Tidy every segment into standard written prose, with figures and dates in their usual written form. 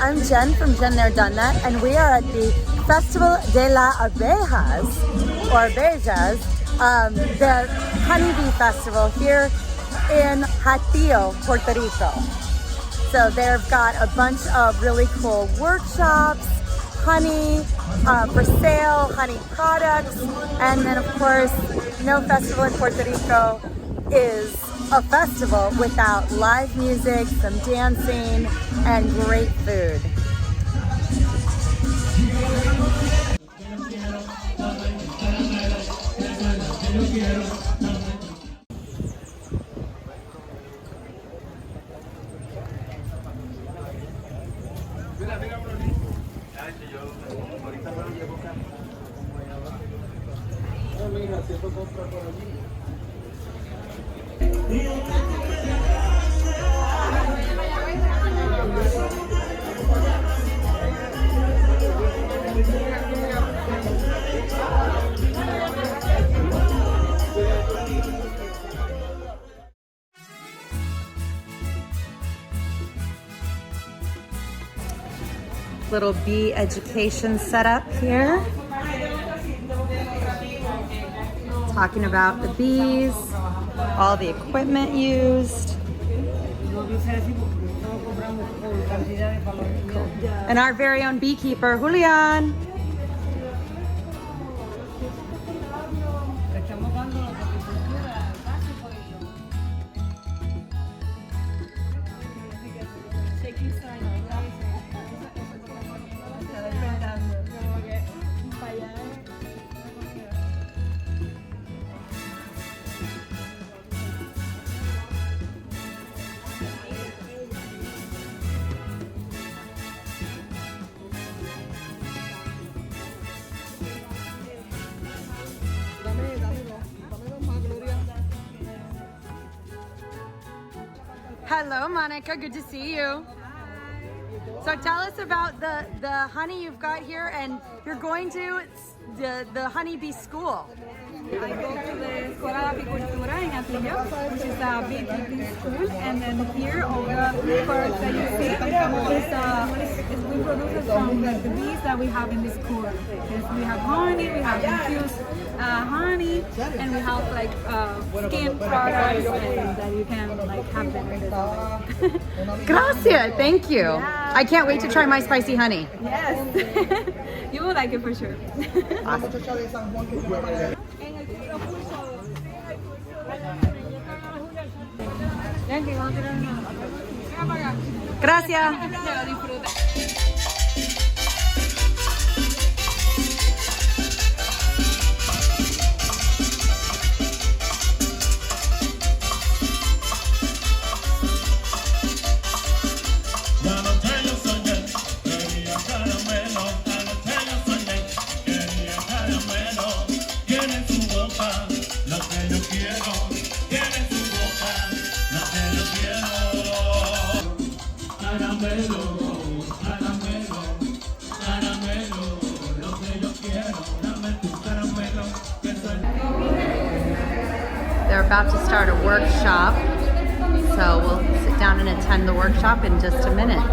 I'm Jen from JenThereDoneThat, and we are at the Festival de la Abejas, or Abejas, the honeybee festival here in Hatillo, Puerto Rico. So they've got a bunch of really cool workshops, honey for sale, honey products, and then of course, no festival in Puerto Rico is a festival without live music, some dancing, and great food. Little bee education setup here. Talking about the bees, all the equipment used. And our very own beekeeper, Julian. Hello, Monica. Good to see you. So tell us about the honey you've got here, and you're going to the honeybee school. I go to the Escuela de Apicultura in Hatillo, which is a beekeeping school, and then here all the products that you see is we produce from the bees that we have in the school. Yes, we have honey, we have infused honey, and we have like skin products and that you can like have them in the Gracias, thank you. Yeah. I can't wait to try my spicy honey. Yes, you will like it for sure. Gracias. They're about to start a workshop, so we'll sit down and attend the workshop in just a minute.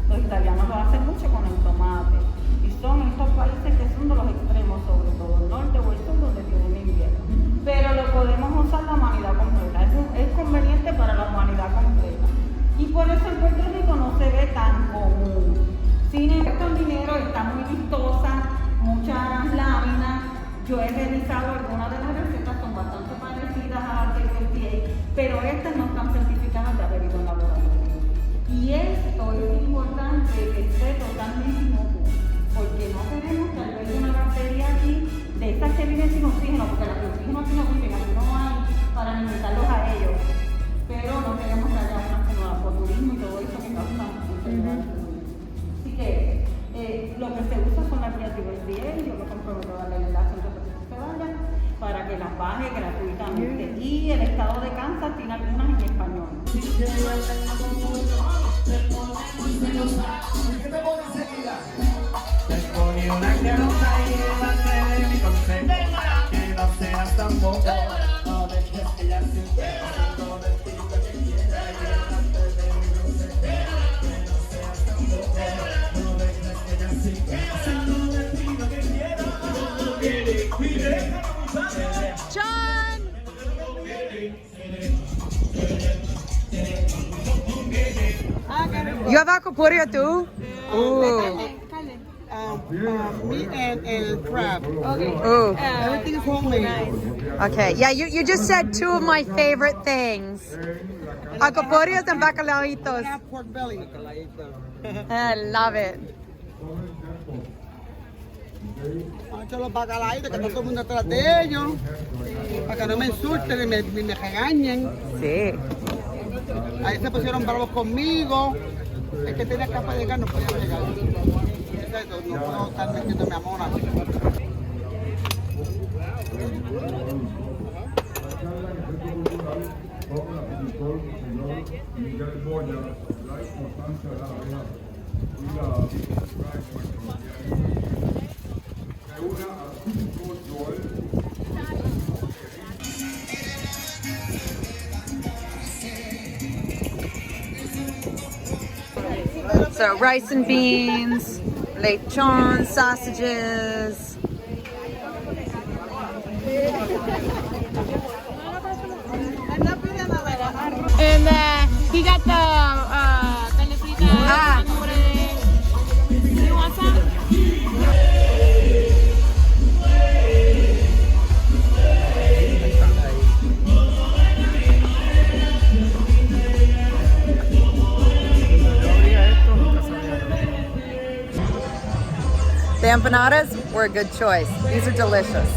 Los italianos lo hacen mucho con el tomate y son estos países que son de los extremos, sobre todo el norte o el sur, donde tienen invierno. Pero lo podemos usar la humanidad completa, es conveniente para la humanidad completa. Y por eso en Puerto Rico no se ve tan común. Sin embargo, el dinero está muy vistosa, muchas láminas. Yo he revisado algunas de las recetas, son bastante parecidas a las del FDA, pero estas no están certificadas de haber ido en laboratorio. Y esto es importante que esté totalmente inocuo, porque no queremos que albergue una bacteria aquí, de estas que viven sin oxígeno, porque las de oxígeno aquí no viven, aquí no hay para alimentarlos a ellos. Pero no queremos que haya unas como el botulismo y todo eso que causa enfermedades. Así que lo que se usa son las guías diversidad, y yo que comprometo darle el enlace antes de que se vayan, para que las baje gratuitamente. Y el estado de Kansas tiene algunas en español. You have alcapurria too? Ooh. Meat and crab. Okay. Ooh. Everything is homemade. Okay. Yeah, you just said two of my favorite things. Alcapurrias and bacalaitos. Have pork belly. I love it. Vamos a echar los bacalaitos que está todo el mundo atrás de ellos. Para que no me insulten ni me regañen. Sí. Ahí se pusieron bravos conmigo. Es que tenía capa de gas, no podía llegar. No puedo estar metiéndome a mona. So rice and beans, lechon, sausages. And he got the carne frita. You want some? The empanadas were a good choice. These are delicious.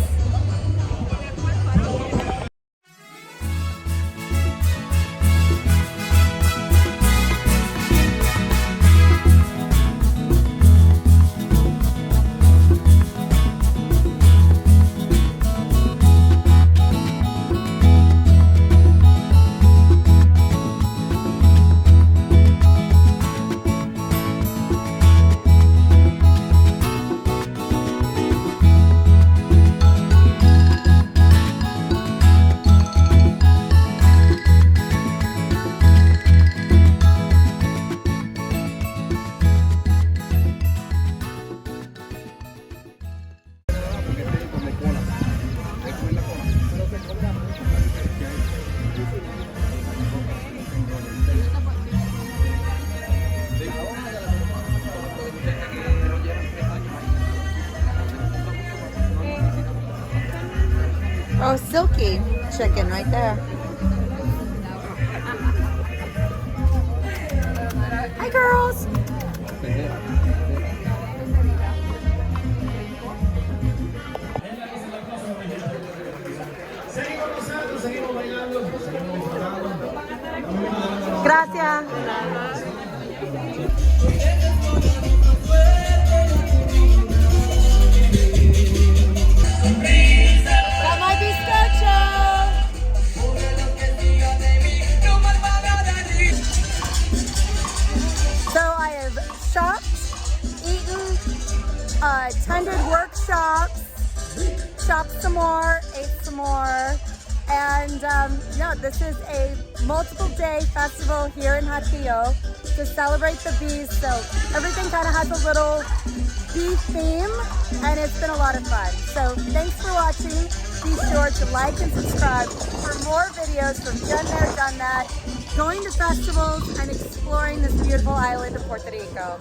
Oh, silky chicken right there. Hi, girls. Gracias. Got my bizcocho. So I have shopped, eaten, attended workshops, shopped some more, ate some more, and yeah, this is a multiple day festival here in Hatillo to celebrate the bees. So everything kind of has a little bee theme, and it's been a lot of fun. So thanks for watching. Be sure to like and subscribe for more videos from JenThereDoneThat, going to festivals and exploring this beautiful island of Puerto Rico.